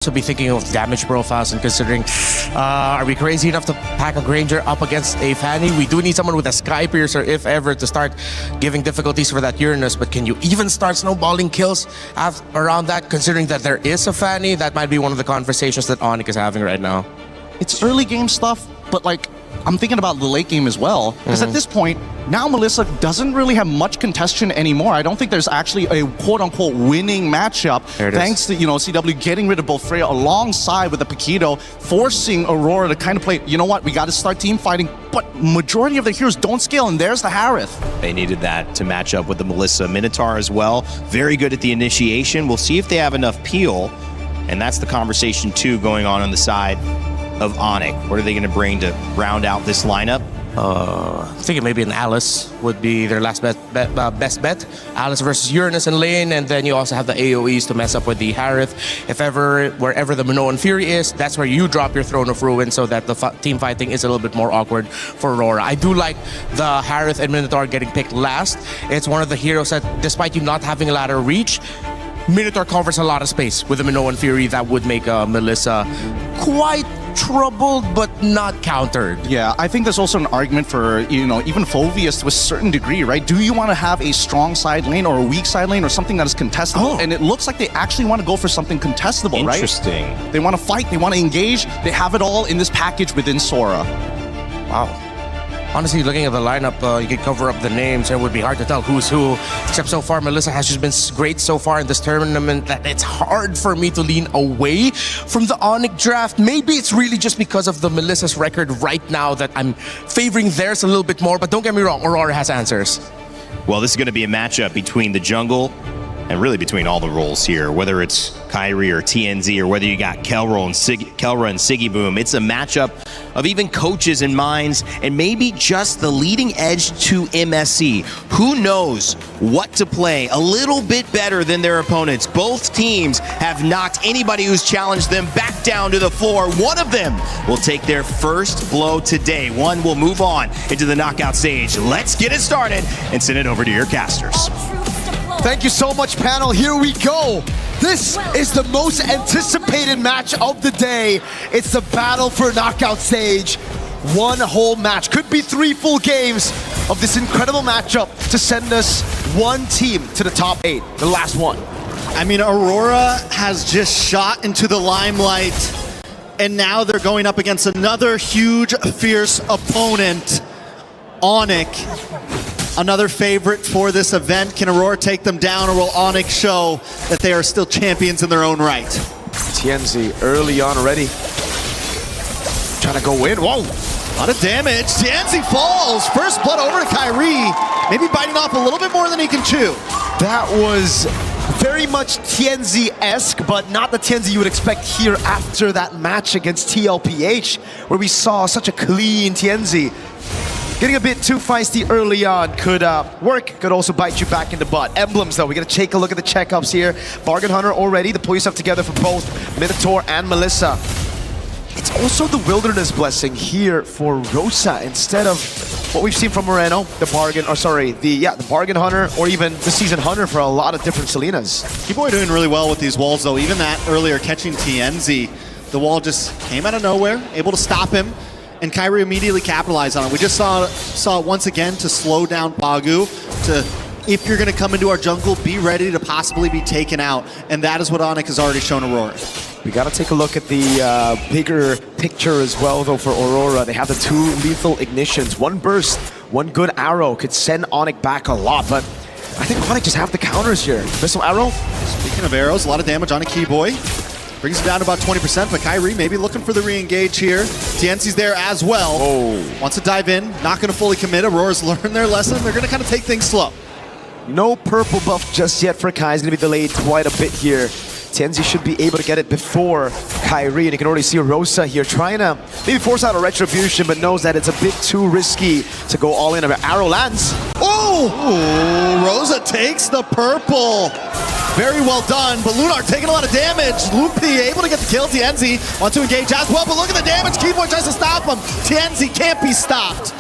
also be thinking of damage profiles and considering, are we crazy enough to pack a Granger up against a Fanny? We do need someone with a Sky Piercer, if ever, to start giving difficulties for that Uranus. But can you even start snowballing kills around that, considering that there is a Fanny? That might be one of the conversations that ONIC is having right now. It's early game stuff, but like, I'm thinking about the late game as well. Because at this point, now Melissa doesn't really have much contention anymore. I don't think there's actually a quote-unquote winning matchup, thanks to, CW getting rid of both Freya alongside with the Paquito, forcing Aurora to kind of play, you know what, we got to start team fighting, but majority of the heroes don't scale, and there's the Harith. They needed that to match up with the Melissa Minotaur as well. Very good at the initiation. We'll see if they have enough peel, and that's the conversation too going on the side of ONIC. What are they going to bring to round out this lineup? I'm thinking maybe an Alice would be their best bet. Alice versus Uranus in lane, and then you also have the AoEs to mess up with the Harith. If ever, wherever the Minoan Fury is, that's where you drop your Throne of Ruin so that the team fighting is a little bit more awkward for Aurora. I do like the Harith and Minotaur getting picked last. It's one of the heroes that, despite you not having a ladder reach, Minotaur covers a lot of space with the Minoan Fury that would make Melissa quite troubled but not countered. Yeah, I think there's also an argument for, even Phoveus to a certain degree, right? Do you want to have a strong side lane or a weak side lane or something that is contestable? And it looks like they actually want to go for something contestable, right? Interesting. They want to fight, they want to engage, they have it all in this package within Sora. Wow. Honestly, looking at the lineup, you could cover up the names and it would be hard to tell who's who. Except so far, Melissa has just been great so far in this tournament that it's hard for me to lean away from the ONIC draft. Maybe it's really just because of the Melissa's record right now that I'm favoring theirs a little bit more. But don't get me wrong, Aurora has answers. Well, this is going to be a matchup between the jungle and really between all the roles here, whether it's Kyrie or TNZ or whether you got Kelra and Siggy Boom. It's a matchup of even coaches and minds and maybe just the leading edge to MSC. Who knows what to play a little bit better than their opponents. Both teams have knocked anybody who's challenged them back down to the floor. One of them will take their first blow today. One will move on into the knockout stage. Let's get it started and send it over to your casters. Thank you so much, panel. Here we go. This is the most anticipated match of the day. It's the battle for knockout stage. One whole match. Could be 3 full games of this incredible matchup to send us one team to the top 8. The last one. I mean, Aurora has just shot into the limelight, and now they're going up against another huge, fierce opponent, ONIC. Another favorite for this event. Can Aurora take them down, or will ONIC show that they are still champions in their own right? TNZ early on already. Trying to go in. Whoa! A lot of damage. TNZ falls. First blood over to Kyrie. Maybe biting off a little bit more than he can chew. That was very much TNZ-esque, but not the TNZ you would expect here after that match against TLPH, where we saw such a clean TNZ. Getting a bit too feisty early on could work, could also bite you back in the butt. Emblems though, we gotta take a look at the checkups here. Bargain Hunter already to pull yourself together for both Minotaur and Melissa. It's also the Wilderness Blessing here for Rosa instead of what we've seen from Moreno, the Bargain Hunter, or even the Season Hunter for a lot of different Selenas. Keyboy doing really well with these walls though. Even that earlier catching TNZ, the wall just came out of nowhere, able to stop him. And Kyrie immediately capitalized on it. We just saw it once again to slow down Pagu, to, if you're going to come into our jungle, be ready to possibly be taken out. And that is what ONIC has already shown Aurora. We got to take a look at the bigger picture as well, though, for Aurora. They have the 2 lethal ignitions. One burst, one good arrow could send ONIC back a lot, but I think ONIC just have the counters here. Missile arrow. Speaking of arrows, a lot of damage on a Keyboy. Brings it down to about 20%, but Kyrie maybe looking for the re-engage here. TNC's there as well. Wants to dive in, not going to fully commit. Aurora's learned their lesson. They're going to kind of take things slow. No purple buff just yet for Kai. He's going to be delayed quite a bit here. TNZ should be able to get it before Kyrie, and you can already see Rosa here trying to maybe force out a retribution, but knows that it's a bit too risky to go all in. Arrow lands. Oh! Rosa takes the purple. Very well done, but Lunar taking a lot of damage. Lupi able to get the kill. TNZ wants to engage as well, but look at the damage. Keyboy tries to stop him. TNZ can't be stopped.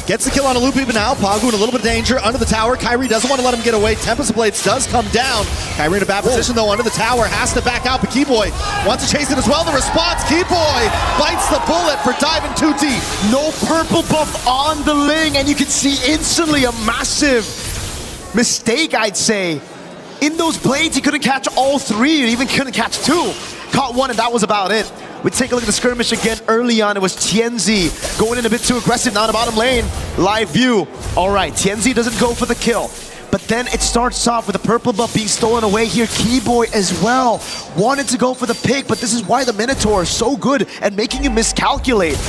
Gets the kill on a Loopy, but now Pagu in a little bit of danger under the tower. Kyrie doesn't want to let him get away. Tempest Blades does come down. Kyrie in a bad position though under the tower. Has to back out, but Keyboy wants to chase it as well. The response, Keyboy bites the bullet for diving too deep. No purple buff on the Ling, and you can see instantly a massive mistake, I'd say. In those blades, he couldn't catch all three, and even couldn't catch two. Caught one, and that was about it. We take a look at the skirmish again. Early on, it was TNZ going in a bit too aggressive. Now the bottom lane, live view. All right, TNZ doesn't go for the kill. But then it starts off with the purple buff being stolen away here. Keyboy as well wanted to go for the pick, but this is why the Minotaur is so good at making you miscalculate.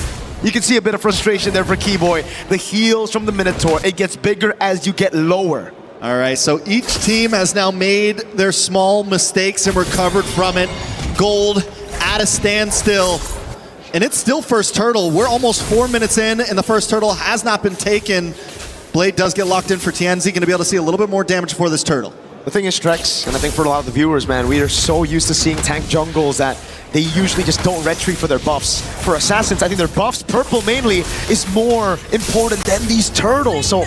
You can see a bit of frustration there for Keyboy. The heals from the Minotaur, it gets bigger as you get lower. All right, so each team has now made their small mistakes and recovered from it. Gold at a standstill, and it's still first turtle. We're almost 4 minutes in, and the first turtle has not been taken. Blade does get locked in for TNZ, going to be able to see a little bit more damage for this turtle. The thing is, Strex, and I think for a lot of the viewers, man, we are so used to seeing tank jungles that they usually just don't retreat for their buffs. For Assassins, I think their buffs, purple mainly, is more important than these turtles. So,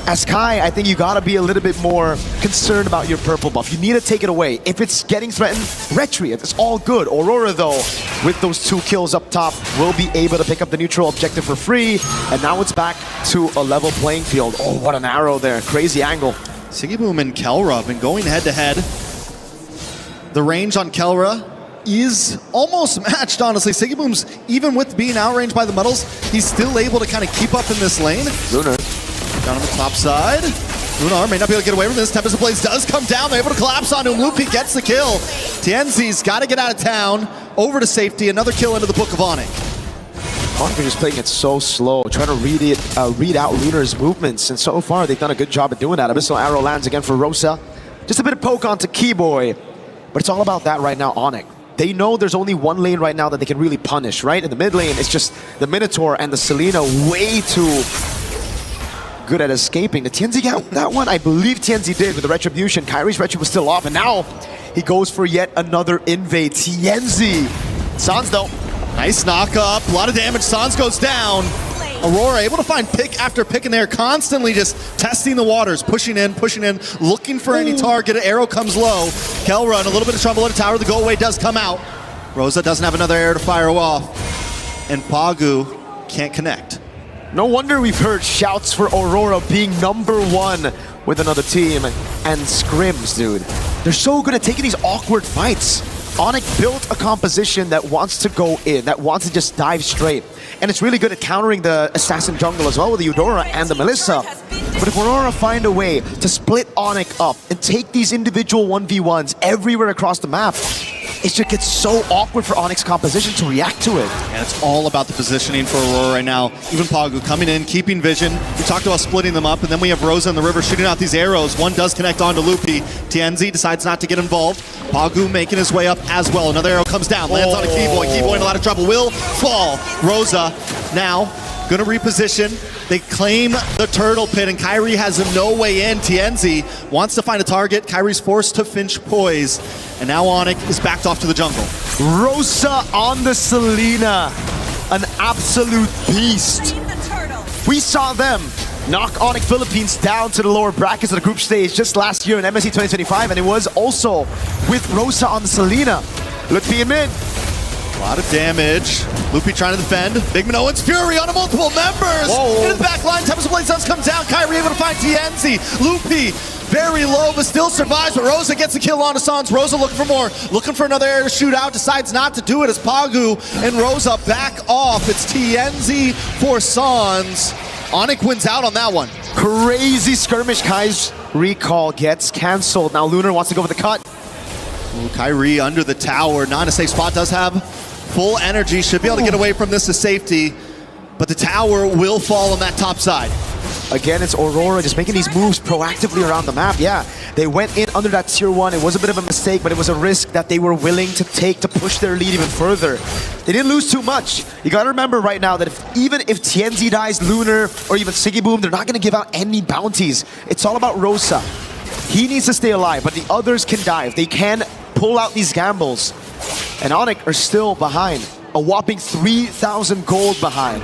as Kai, I think you gotta be a little bit more concerned about your purple buff. You need to take it away. If it's getting threatened, retreat. It's all good. Aurora, though, with those 2 kills up top, will be able to pick up the neutral objective for free. And now it's back to a level playing field. Oh, what an arrow there. Crazy angle. Sigiboom and Kelra have been going head-to-head. The range on Kelra is almost matched, honestly. Sigiboom's, even with being outranged by the metals, he's still able to kind of keep up in this lane. Lunar. Down on the top side. Lunar may not be able to get away from this. Tempest Blades does come down. They're able to collapse onto him. Loopy gets the kill. TNZ's got to get out of town. Over to safety. Another kill into the Book of ONIC. ONIC are just playing it so slow, trying to read out Lunar's movements, and so far they've done a good job at doing that. Abyssal Arrow lands again for Rosa. Just a bit of poke onto Keyboy, but it's all about that right now, ONIC. They know there's only one lane right now that they can really punish, right? In the mid lane, it's just the Minotaur and the Selena way too good at escaping. The TNZ got that one? I believe TNZ did with the Retribution. Kyrie's Retri was still off, and now he goes for yet another invade. TNZ. Sans though. Nice knock up, a lot of damage. Sans goes down. Aurora able to find pick after pick in there, constantly just testing the waters, pushing in, looking for any target. An arrow comes low. Kelra in a little bit of trouble at a tower. The go away does come out. Rosa doesn't have another arrow to fire off. And Pagu can't connect. No wonder we've heard shouts for Aurora being #1 with another team. And scrims, dude. They're so good at taking these awkward fights. ONIC built a composition that wants to go in, that wants to just dive straight. And it's really good at countering the Assassin jungle as well with the Eudora and the Melissa. But if Aurora find a way to split ONIC up and take these individual 1v1s everywhere across the map, it just gets so awkward for ONIC's composition to react to it. And it's all about the positioning for Aurora right now. Even Pagu coming in, keeping vision. We talked about splitting them up, and then we have Rosa in the river shooting out these arrows. One does connect onto Loopy. TNZ decides not to get involved. Pagu making his way up as well. Another arrow comes down, lands on a Keyboy. Keyboy in a lot of trouble, will fall. Rosa now gonna reposition. They claim the turtle pit, and Kyrie has no way in. TNZ wants to find a target. Kyrie's forced to Finch poise, and now ONIC is backed off to the jungle. Rosa on the Selena, an absolute beast. We saw them knock ONIC Philippines down to the lower brackets of the group stage just last year in MSC 2025, and it was also with Rosa on the Selena. Look being mid. A lot of damage. Loopy trying to defend. Big Minoan's Fury onto multiple members. Whoa. Into the back line. Tempest Blades does come down. Kyrie able to find TNZ. Loopy very low, but still survives. But Rosa gets a kill on Sans. Rosa looking for more. Looking for another air to shoot out. Decides not to do it as Pagu and Rosa back off. It's TNZ for Sans. ONIC wins out on that one. Crazy skirmish. Kai's recall gets cancelled. Now Lunar wants to go for the cut. Ooh, Kyrie under the tower. Not in a safe spot. Does have full energy. Should be able to get away from this to safety. But the tower will fall on that top side. Again, it's Aurora just making these moves proactively around the map. Yeah, they went in under that tier 1. It was a bit of a mistake, but it was a risk that they were willing to take to push their lead even further. They didn't lose too much. You gotta remember right now that even if TNZ dies, Lunar, or even Sigiboom, they're not gonna give out any bounties. It's all about Rosa. He needs to stay alive, but the others can dive. They can pull out these gambles. And ONIC are still behind. A whopping 3,000 gold behind.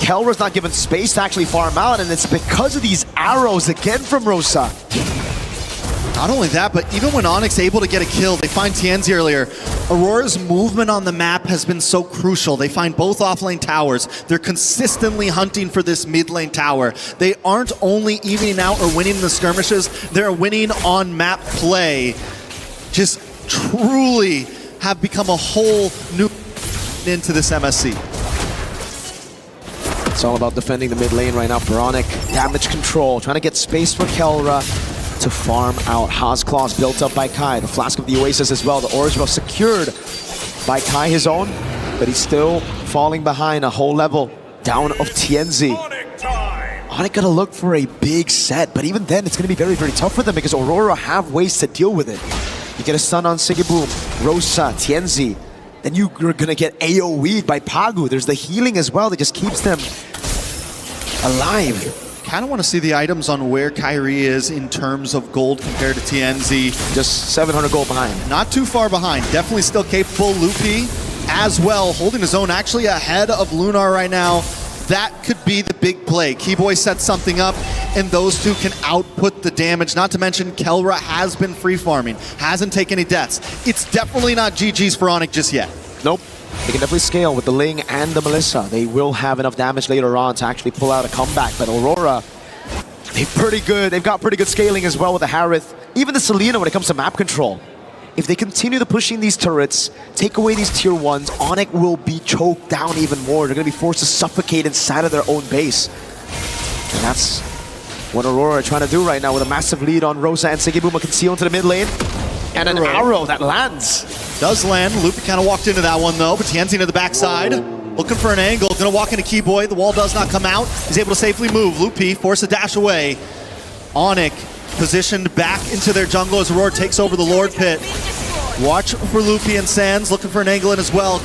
Kelra's not given space to actually farm out, and it's because of these arrows again from Rosa. Not only that, but even when ONIC's able to get a kill, they find TNZ earlier. Aurora's movement on the map has been so crucial. They find both offlane towers. They're consistently hunting for this mid lane tower. They aren't only evening out or winning the skirmishes, they're winning on map play. Just truly have become a whole new into this MSC. It's all about defending the mid lane right now for ONIC. Damage control, trying to get space for Kelra to farm out. Haas Claws built up by Kai. The Flask of the Oasis as well. The Orange Buff secured by Kai, his own, but he's still falling behind a whole level down of TNZ. ONIC gotta look for a big set, but even then it's gonna be very, very tough for them because Aurora have ways to deal with it. You get a stun on Sigiboom, Rosa, TNZ, then you're gonna get AoE'd by Pagu. There's the healing as well that just keeps them alive. Kind of want to see the items on where Kyrie is in terms of gold compared to TNZ. Just 700 gold behind. Not too far behind. Definitely still capable. Loopy as well, holding his own, actually ahead of Lunar right now. That could be the big play. Keyboy sets something up, and those two can output the damage. Not to mention, Kelra has been free farming, hasn't taken any deaths. It's definitely not GG's for ONIC just yet. Nope. They can definitely scale with the Ling and the Melissa. They will have enough damage later on to actually pull out a comeback. But Aurora, they're pretty good. They've got pretty good scaling as well with the Harith. Even the Selena when it comes to map control. If they continue to pushing these turrets, take away these tier 1s, ONIC will be choked down even more. They're going to be forced to suffocate inside of their own base. And that's what Aurora are trying to do right now with a massive lead on Rosa and Sigiboom concealed into the mid lane. And an arrow that lands. Does land. Loopy kind of walked into that one though, but TNZ to the backside. Looking for an angle. Gonna walk into Keyboy. The wall does not come out. He's able to safely move. Loopy force a dash away. ONIC positioned back into their jungle as Aurora takes over the Lord Pit. Watch for Loopy and Sands looking for an angle in as well.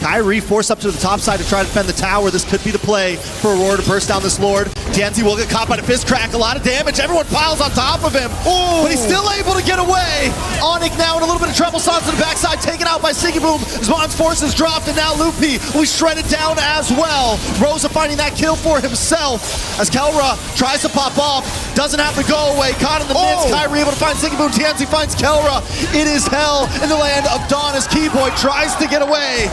Kyrie forced up to the top side to try to defend the tower. This could be the play for Aurora to burst down this Lord. TNZ will get caught by the fist crack. A lot of damage. Everyone piles on top of him. Ooh. But he's still able to get away. ONIC now in a little bit of trouble. Sans to the backside, taken out by Sigiboom. Zmon's forces dropped, and now Loopy will be shredded down as well. Rosa finding that kill for himself as Kelra tries to pop off. Doesn't have to go away. Caught in the midst. Kyrie able to find Sigiboom. TNZ finds Kelra. It is hell in the land of Dawn as Keyboy tries to get away.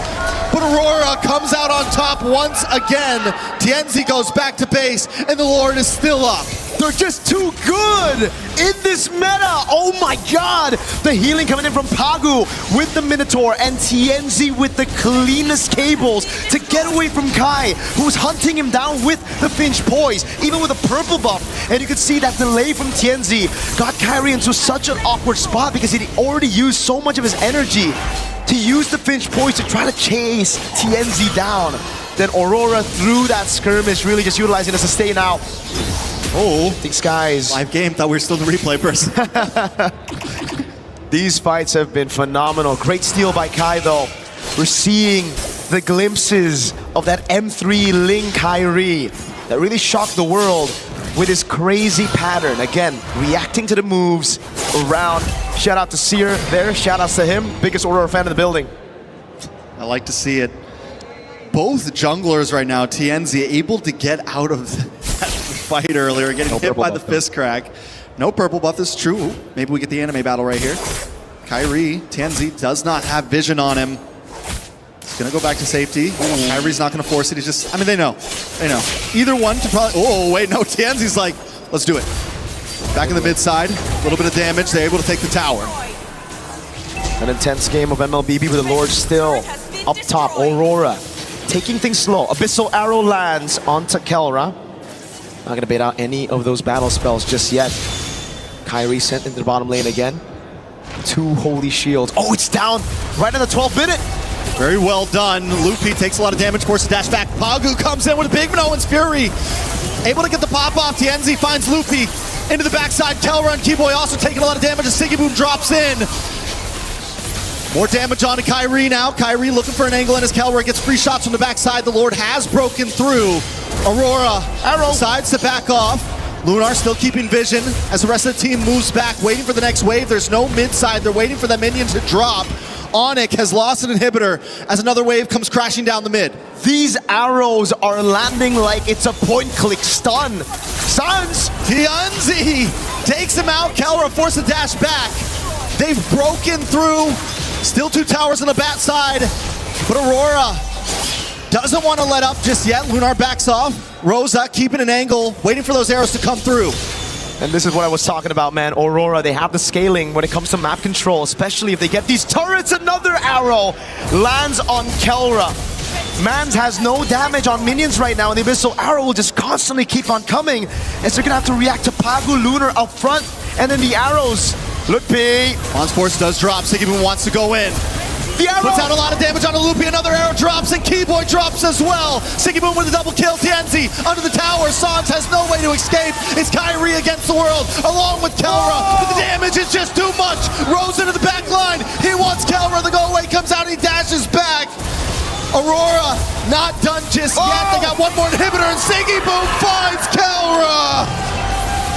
But Aurora comes out on top once again. TNZ goes back to base, and the Lord is still up. They're just too good in this meta. Oh my god. The healing coming in from Pagu with the Minotaur and TNZ with the cleanest cables to get away from Kai, who's hunting him down with the Finch Poise, even with a purple buff. And you can see that delay from TNZ got Kyrie into such an awkward spot because he already used so much of his energy to use the Finch Poise to try to chase TNZ down. Then Aurora through that skirmish, really just utilizing a sustain out. Oh, these guys. Live game, thought we were still in the replay person. These fights have been phenomenal. Great steal by Kai though. We're seeing the glimpses of that M3 Ling Kyrie that really shocked the world with his crazy pattern. Again, reacting to the moves around. Shout out to Seer there, shout outs to him. Biggest Aurora fan in the building. I like to see it. Both junglers right now, TNZ, able to get out of that fight earlier, getting hit by the fist crack. No purple buff, this is true. Ooh, maybe we get the anime battle right here. Kyrie, TNZ does not have vision on him. He's gonna go back to safety. Kyrie's not gonna force it, he's just, I mean, they know. They know. Either one to probably, oh wait, no, TNZ's like, let's do it. Back in the mid side, a little bit of damage, they're able to take the tower. An intense game of MLBB with the Lord still up top. Aurora taking things slow. Abyssal Arrow lands onto Kelra. Not going to bait out any of those battle spells just yet. Kyrie sent into the bottom lane again. 2 holy shields. Oh, it's down right in the 12th minute. Very well done. Loopy takes a lot of damage, forces dash back. Pagu comes in with a big Minoan's Fury. Able to get the pop off. TNZ finds Loopy into the backside. Kelra and Keyboy also taking a lot of damage as Sigiboom drops in. More damage on to Kyrie now. Kyrie looking for an angle in as Kelra gets free shots from the backside. The Lord has broken through. Aurora decides to back off. Lunar still keeping vision as the rest of the team moves back, waiting for the next wave. There's no mid side. They're waiting for that minion to drop. ONIC has lost an inhibitor as another wave comes crashing down the mid. These arrows are landing like it's a point-click stun. Sans! TNZ takes him out. Kelra forced to dash back. They've broken through. Still 2 towers on the bat side. But Aurora doesn't want to let up just yet. Lunar backs off. Rosa keeping an angle, waiting for those arrows to come through. And this is what I was talking about, man. Aurora, they have the scaling when it comes to map control, especially if they get these turrets. Another arrow lands on Kelra. Mans has no damage on minions right now, and the Abyssal Arrow will just constantly keep on coming, as they're gonna have to react to Pagu Lunar up front, and then the arrows. Look, P. OnSports does drop. Siggyboom wants to go in. The arrow Puts out a lot of damage on Loopy. Another arrow drops, and Keyboy drops as well. Siggyboom with a double kill. TNZ under the tower. Sans has no way to escape. It's Kyrie against the world, along with Kelra. But the damage is just too much. Rose into the back line. He wants Kelra. The go away comes out. He dashes back. Aurora not done just yet. They got one more inhibitor, and Siggyboom finds Kelra.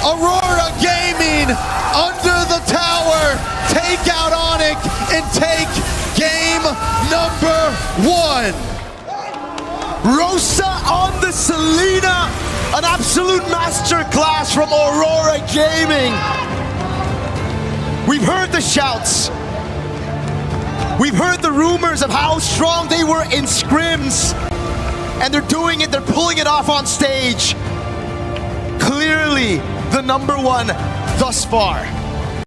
Aurora Gaming under the tower. Take out ONIC and take game number 1. Rosa on the Selena. An absolute masterclass from Aurora Gaming. We've heard the shouts. We've heard the rumors of how strong they were in scrims. And they're doing it, they're pulling it off on stage. Clearly the number 1 thus far.